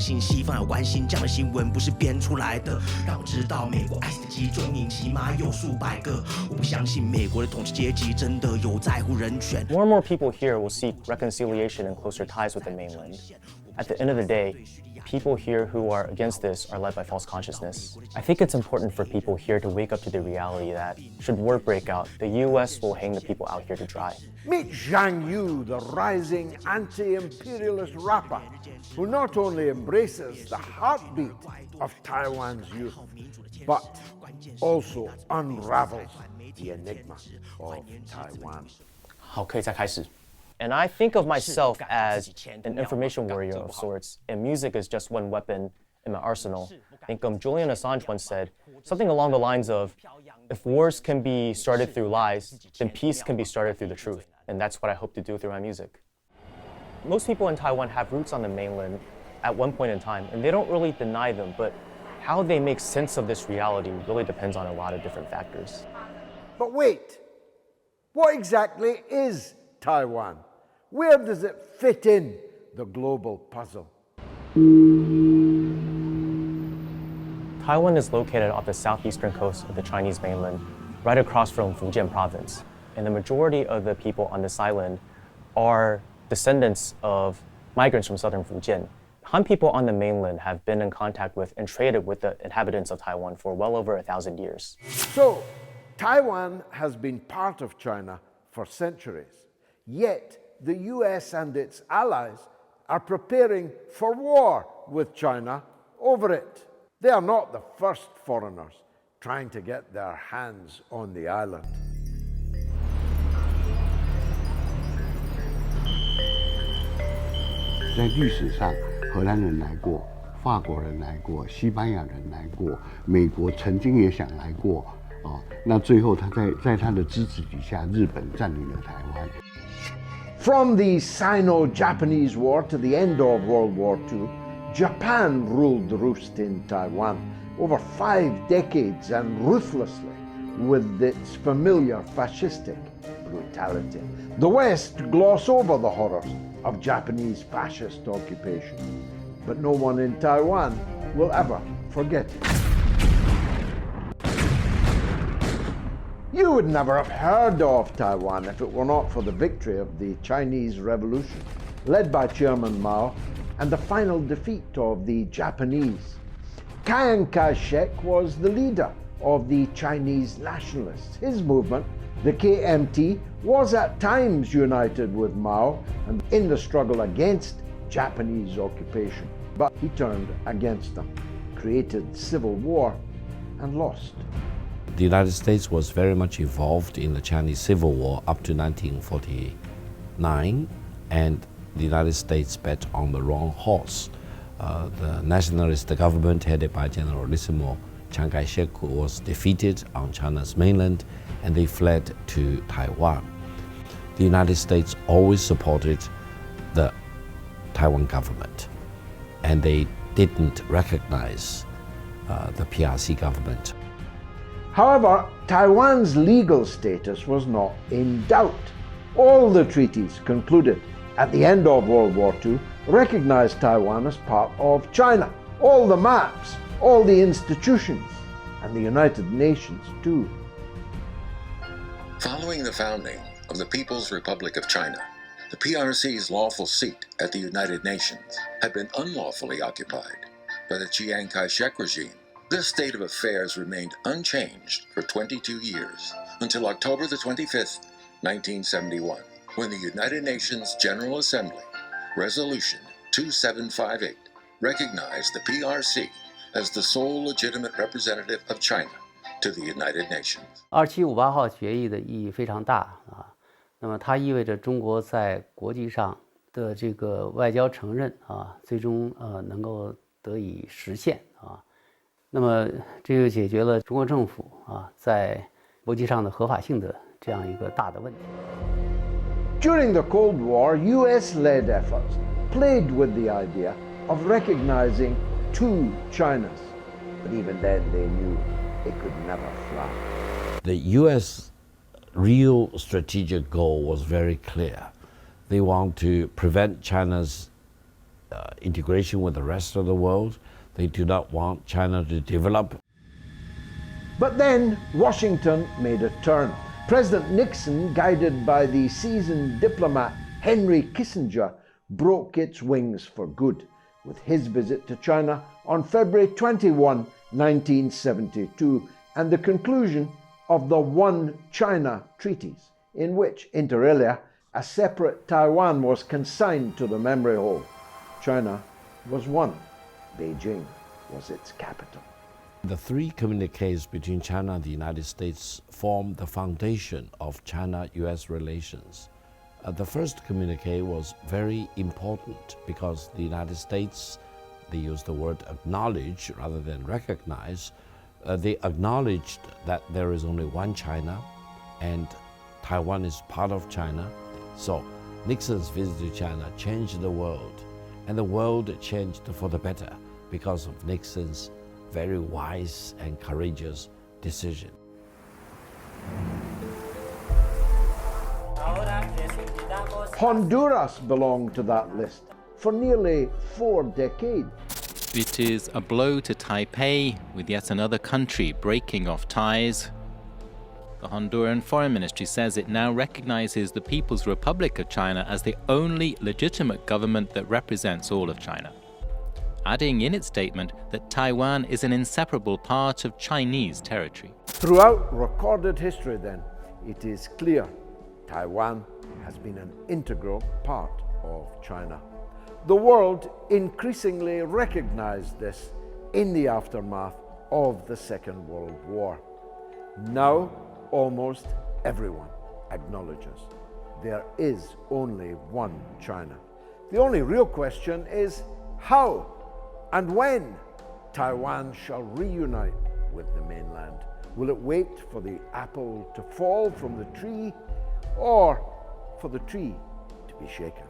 信西方有关心这样的新闻不是编出来的，让我知道美国 ICE 的集中营起码有数百个。我不相信美国的统治阶级真的有在乎人权。More and more people here will seek reconciliation and closer ties with the mainland. At the end of the day, people here who are against this are led by false consciousness. I think it's important for people here to wake up to the reality that should war break out, the US will hang the people out here to dry. Meet Zhang Yu, the rising anti-imperialist rapper, who not only embraces the heartbeat of Taiwan's youth, but also unravels the enigma of Taiwan. 好，可以再开始。And I think of myself as an information warrior of sorts, and music is just one weapon in my arsenal. I think Julian Assange once said something along the lines of, if wars can be started through lies, then peace can be started through the truth. And that's what I hope to do through my music. Most people in Taiwan have roots on the mainland at one point in time, and they don't really deny them, but how they make sense of this reality really depends on a lot of different factors. But wait, what exactly is Taiwan? Where does it fit in the global puzzle? Taiwan is located off the southeastern coast of the Chinese mainland, right across from Fujian province. And the majority of the people on this island are descendants of migrants from southern Fujian. Han people on the mainland have been in contact with and traded with the inhabitants of Taiwan for well over 1,000 years. So, Taiwan has been part of China for centuries, yet the US and its allies are preparing for war with China over it. They are not the first foreigners trying to get their hands on the island. 在历史上，荷兰人来过，法国人来过，西班牙人来过，美国曾经也想来过，那最后他在他的支持底下，日本占领了台湾。From the Sino-Japanese War to the end of World War II, Japan ruled the roost in Taiwan over 5 decades and ruthlessly with its familiar fascistic brutality. The West gloss over the horrors of Japanese fascist occupation, but no one in Taiwan will ever forget it. You would never have heard of Taiwan if it were not for the victory of the Chinese Revolution, led by Chairman Mao, and the final defeat of the Japanese. Chiang Kai-shek was the leader of the Chinese nationalists. His movement, the KMT, was at times united with Mao and in the struggle against Japanese occupation, but he turned against them, created civil war, and lost. The United States was very much involved in the Chinese Civil War up to 1949, and the United States bet on the wrong horse. The nationalist government headed by Generalissimo Chiang Kai-shek was defeated on China's mainland, and they fled to Taiwan. The United States always supported the Taiwan government, and they didn't recognize the PRC government. However, Taiwan's legal status was not in doubt. All the treaties concluded at the end of World War II recognized Taiwan as part of China. All the maps, all the institutions, and the United Nations too. Following the founding of the People's Republic of China, the PRC's lawful seat at the United Nations had been unlawfully occupied by the Chiang Kai-shek regime. This state of affairs remained unchanged for 22 years, until October the 25th, 1971, when the United Nations General Assembly, Resolution 2758, recognized the PRC as the sole legitimate representative of China to the United Nations. 2758号决议的意义非常大啊，那么它意味着中国在国际上的这个外交承认啊，最终能够得以实现啊。那么这就解决了中国政府在国际上的合法性的这样一个大的问题。During the Cold War, US-led efforts played with the idea of recognizing 2 Chinas, but even then they knew it could never fly. The US real strategic goal was very clear. They want to prevent China's integration with the rest of the world. They do not want China to develop. But then Washington made a turn. President Nixon, guided by the seasoned diplomat Henry Kissinger, broke its wings for good with his visit to China on February 21, 1972, and the conclusion of the One China treaties, in which, inter alia, a separate Taiwan was consigned to the memory hole. China was one. Beijing was its capital. The three communiques between China and the United States form the foundation of China-US relations. The first communique was very important because the United States, they used the word acknowledge rather than recognize. They acknowledged that there is only one China and Taiwan is part of China. So Nixon's visit to China changed the world, and the world changed for the better because of Nixon's very wise and courageous decision. Honduras belonged to that list for nearly 4 decades. It is a blow to Taipei, with yet another country breaking off ties. The Honduran Foreign Ministry says it now recognizes the People's Republic of China as the only legitimate government that represents all of China, adding in its statement that Taiwan is an inseparable part of Chinese territory. Throughout recorded history, then, it is clear Taiwan has been an integral part of China. The world increasingly recognized this in the aftermath of the Second World War. Now, almost everyone acknowledges there is only one China. The only real question is how and when Taiwan shall reunite with the mainland. Will it wait for the apple to fall from the tree, or for the tree to be shaken?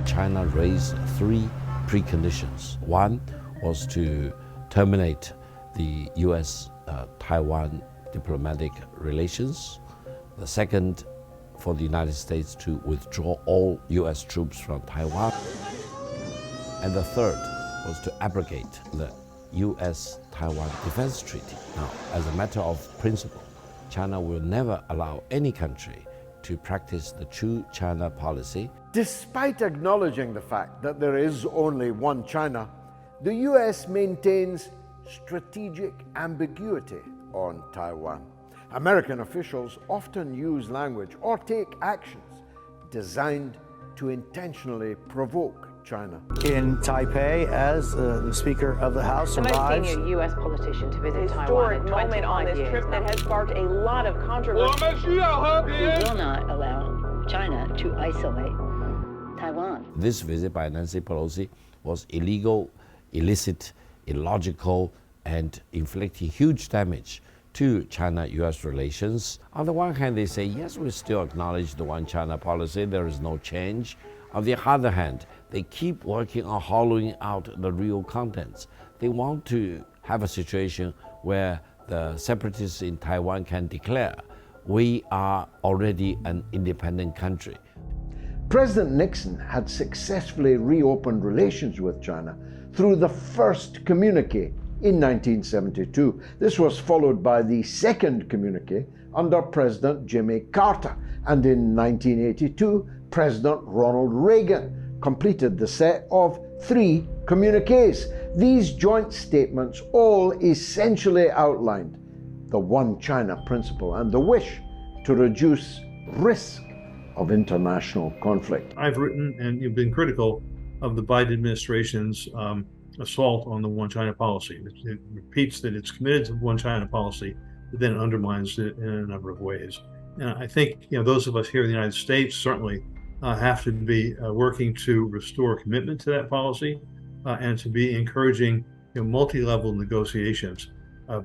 China raised three preconditions. One was to terminate the US-Taiwan diplomatic relations. The second, for the United States to withdraw all US troops from Taiwan. And the third was to abrogate the US-Taiwan Defense Treaty. Now, as a matter of principle, China will never allow any country to practice the true China policy. Despite acknowledging the fact that there is only one China, the US maintains strategic ambiguity on Taiwan. American officials often use language or take actions designed to intentionally provoke China. In Taipei, as the Speaker of the House arrives, senior U.S. politician to visit Taiwan historic in moment on 25 this years. trip that has sparked a lot of controversy. We will not allow China to isolate Taiwan. This visit by Nancy Pelosi was illegal, illicit, illogical, and inflicting huge damage to China-US relations. On the one hand, they say, yes, we still acknowledge the one China policy, there is no change. On the other hand, they keep working on hollowing out the real contents. They want to have a situation where the separatists in Taiwan can declare, we are already an independent country. President Nixon had successfully reopened relations with China through the first communique in 1972. This was followed by the second communique under President Jimmy Carter, and in 1982, President Ronald Reagan completed the set of 3 communiques. These joint statements all essentially outlined the one China principle and the wish to reduce risk of international conflict. I've written and you've been critical of the Biden administration's assault on the one China policy. It repeats that it's committed to one China policy, but then undermines it in a number of ways. And I think those of us here in the United States certainly have to be working to restore commitment to that policy and to be encouraging multi-level negotiations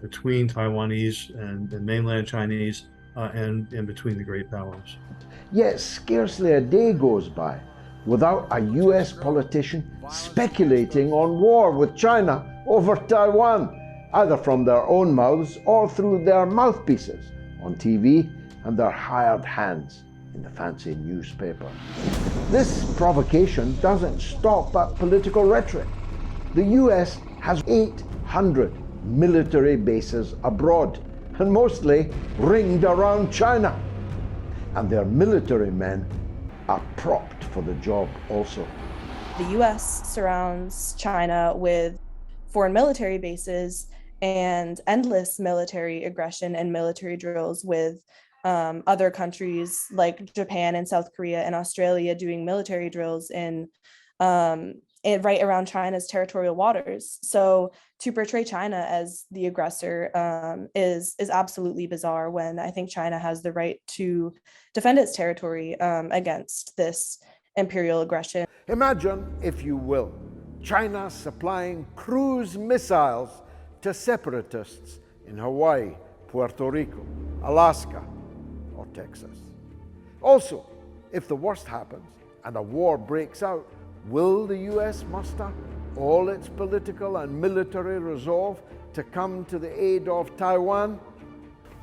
between Taiwanese and mainland Chinese and between the great powers. Yet scarcely a day goes by without a US politician speculating on war with China over Taiwan, either from their own mouths or through their mouthpieces on TV and their hired hands in the fancy newspaper. This provocation doesn't stop at political rhetoric. The US has 800 military bases abroad, and mostly ringed around China. And their military men are propped for the job also. The US surrounds China with foreign military bases and endless military aggression and military drills with other countries like Japan and South Korea and Australia doing military drills in right around China's territorial waters. So to portray China as the aggressor is absolutely bizarre, when I think China has the right to defend its territory against this imperial aggression. Imagine, if you will, China supplying cruise missiles to separatists in Hawaii, Puerto Rico, Alaska, or Texas. Also, if the worst happens and a war breaks out, will the US muster all its political and military resolve to come to the aid of Taiwan?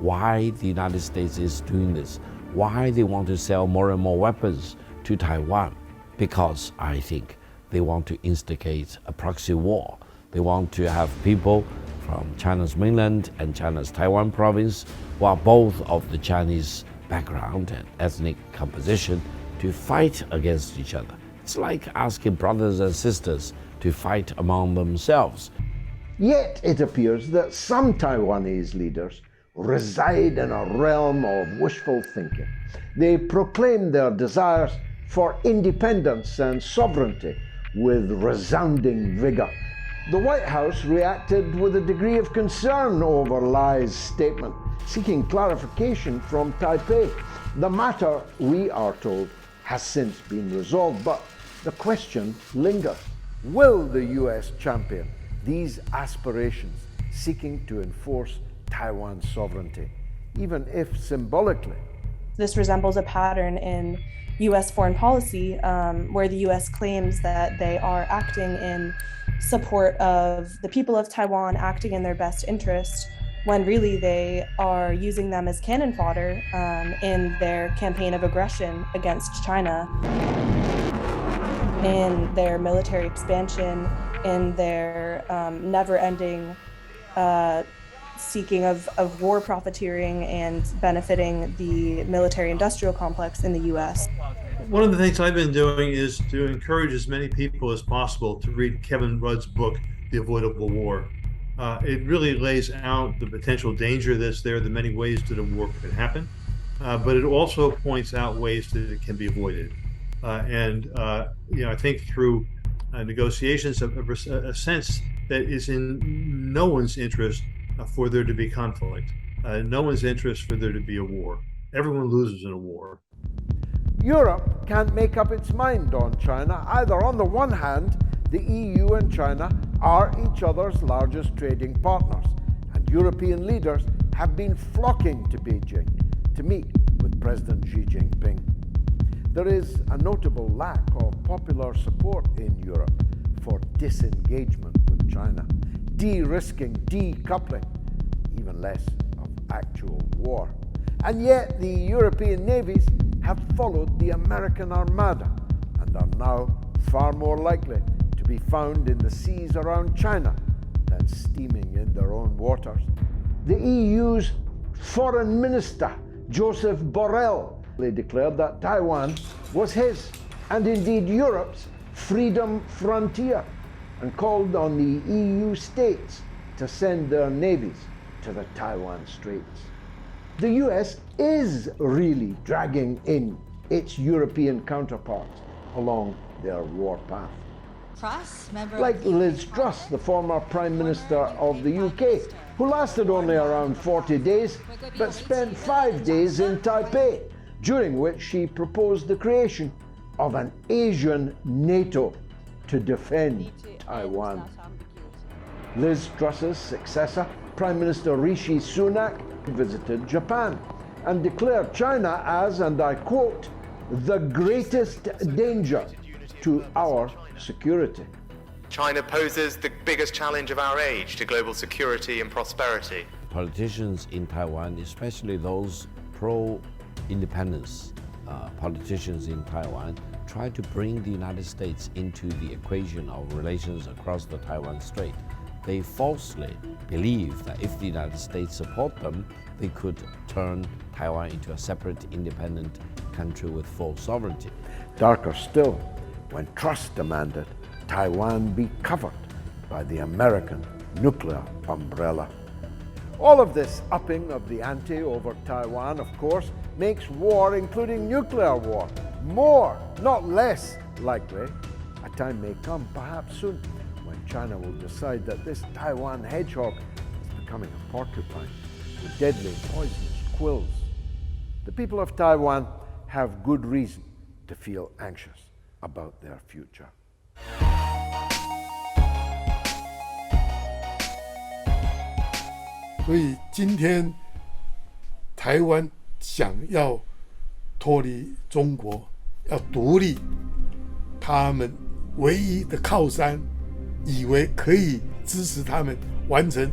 Why the United States is doing this, why they want to sell more and more weapons to Taiwan? Because I think they want to instigate a proxy war. They want to have people from China's mainland and China's Taiwan province, who are both of the Chinese background and ethnic composition, to fight against each other. It's like asking brothers and sisters to fight among themselves. Yet it appears that some Taiwanese leaders reside in a realm of wishful thinking. They proclaim their desires for independence and sovereignty with resounding vigor. The White House reacted with a degree of concern over Li's statement, seeking clarification from Taipei. The matter, we are told, has since been resolved, but the question lingers. Will the US champion these aspirations seeking to enforce Taiwan's sovereignty, even if symbolically? This resembles a pattern in US foreign policy, where the US claims that they are acting in support of the people of Taiwan, acting in their best interest, when really they are using them as cannon fodder in their campaign of aggression against China, in their military expansion, in their never-ending seeking of war profiteering and benefiting the military-industrial complex in the US. One of the things I've been doing is to encourage as many people as possible to read Kevin Rudd's book, The Avoidable War. It really lays out the potential danger that's there, the many ways that a war could happen, but it also points out ways that it can be avoided. I think through negotiations, a sense that is in no one's interest for there to be conflict, no one's interest for there to be a war. Everyone loses in a war. Europe can't make up its mind on China either. On the one hand, the EU and China are each other's largest trading partners, and European leaders have been flocking to Beijing to meet with President Xi Jinping. There is a notable lack of popular support in Europe for disengagement with China, de-risking, decoupling, even less of actual war. And yet the European navies have followed the American Armada and are now far more likely to be found in the seas around China than steaming in their own waters. The EU's Foreign Minister, Joseph Borrell, declared that Taiwan was his, and indeed Europe's, freedom frontier, and called on the EU states to send their navies to the Taiwan Straits. The US is really dragging in its European counterparts along their war path. Like Liz Truss, the former Prime Minister of the UK, who lasted only around 40 days, but spent 5 days in Taipei, during which she proposed the creation of an Asian NATO to defend Taiwan. Liz Truss's successor, Prime Minister Rishi Sunak, visited Japan and declared China as, and I quote, the greatest danger to our security. China poses the biggest challenge of our age to global security and prosperity. Politicians in Taiwan, especially those pro-independence politicians in Taiwan try to bring the United States into the equation of relations across the Taiwan Strait. They falsely believe that if the United States support them, they could turn Taiwan into a separate, independent country with full sovereignty. Darker still, when trust demanded Taiwan be covered by the American nuclear umbrella. All of this upping of the ante over Taiwan, of course, makes war, including nuclear war, more, not less likely. A time may come, perhaps soon, when China will decide that this Taiwan hedgehog is becoming a porcupine with deadly poisonous quills. The people of Taiwan have good reason to feel anxious about their future. 所以今天台湾想要脱离中国，要独立，他们唯一的靠山，以为可以支持他们完成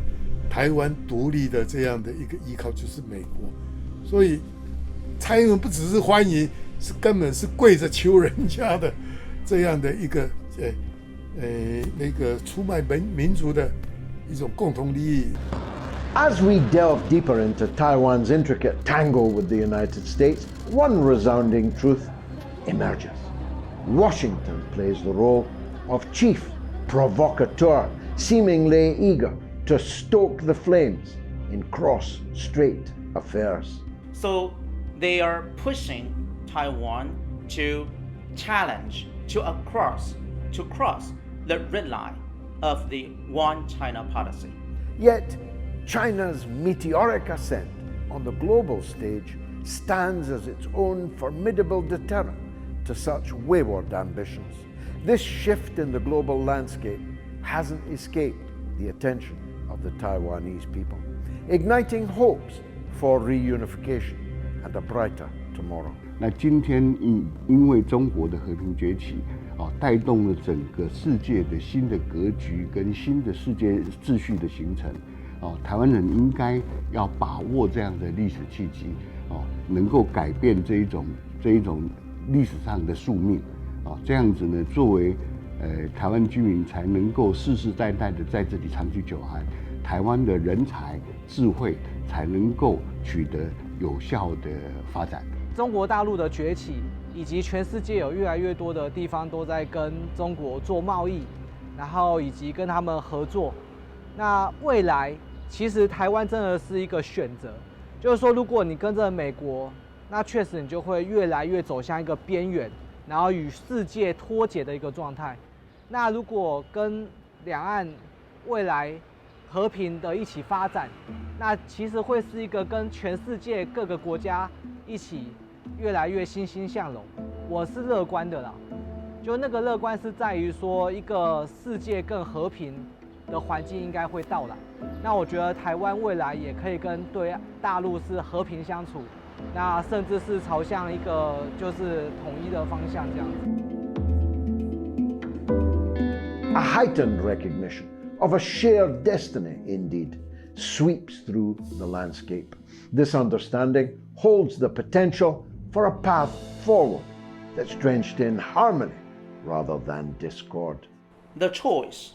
台湾独立的这样的一个依靠，就是美国。所以蔡英文不只是欢迎，是根本是跪着求人家的这样的一个那个出卖民族的一种共同利益。 As we delve deeper into Taiwan's intricate tangle with the United States, one resounding truth emerges. Washington plays the role of chief provocateur, seemingly eager to stoke the flames in cross-Strait affairs. So they are pushing Taiwan to challenge, to cross the red line of the One China policy. Yet, China's meteoric ascent on the global stage stands as its own formidable deterrent to such wayward ambitions. This shift in the global landscape hasn't escaped the attention of the Taiwanese people, igniting hopes for reunification and a brighter tomorrow. 那今天因为中国的和平崛起，带动了整个世界的新的格局跟新的世界秩序的形成。 台湾人应该要把握这样的历史契机，能够改变这一种历史上的宿命，这样子呢，作为台湾居民才能够世世代代的在这里长期久安，台湾的人才智慧才能够取得有效的发展。中国大陆的崛起，以及全世界有越来越多的地方都在跟中国做贸易，然后以及跟他们合作，那未来。 其实台湾真的是一个选择，就是说，如果你跟着美国，那确实你就会越来越走向一个边缘，然后与世界脱节的一个状态。那如果跟两岸未来和平的一起发展，那其实会是一个跟全世界各个国家一起越来越欣欣向荣。我是乐观的啦，就那个乐观是在于说，一个世界更和平的环境应该会到来。 那我觉得台湾未来也可以跟对大陆是和平相处，那甚至是朝向一个就是统一的方向这样子。 A heightened recognition of a shared destiny, indeed, sweeps through the landscape. This understanding holds the potential for a path forward that's drenched in harmony rather than discord. The choice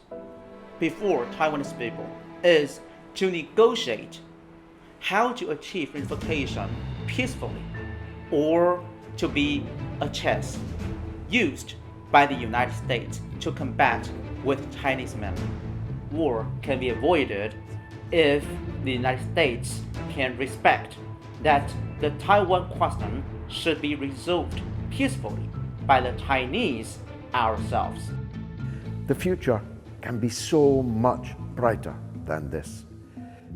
before Taiwanese people is to negotiate how to achieve unification peacefully, or to be a chess used by the United States to combat with Chinese men. War can be avoided if the United States can respect that the Taiwan question should be resolved peacefully by the Chinese ourselves. The future can be so much brighter than this.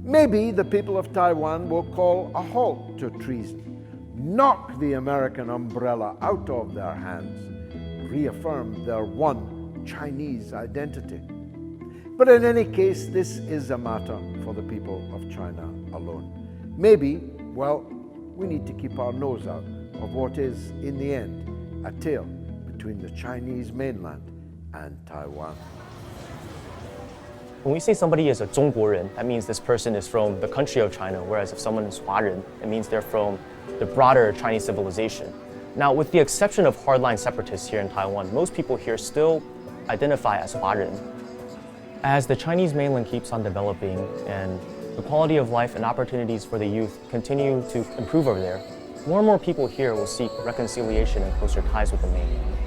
Maybe the people of Taiwan will call a halt to treason, knock the American umbrella out of their hands, reaffirm their one Chinese identity. But in any case, this is a matter for the people of China alone. Maybe, well, we need to keep our nose out of what is, in the end, a tale between the Chinese mainland and Taiwan. When we say somebody is a 中国人, that means this person is from the country of China, whereas if someone is 华人, it means they're from the broader Chinese civilization. Now, with the exception of hardline separatists here in Taiwan, most people here still identify as Huarren. As the Chinese mainland keeps on developing and the quality of life and opportunities for the youth continue to improve over there, more and more people here will seek reconciliation and closer ties with the mainland.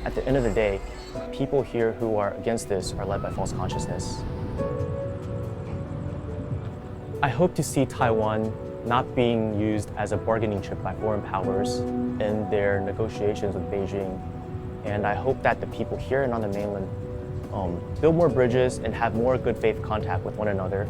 At the end of the day, people here who are against this are led by false consciousness. I hope to see Taiwan not being used as a bargaining chip by foreign powers in their negotiations with Beijing. And I hope that the people here and on the mainland build more bridges and have more good faith contact with one another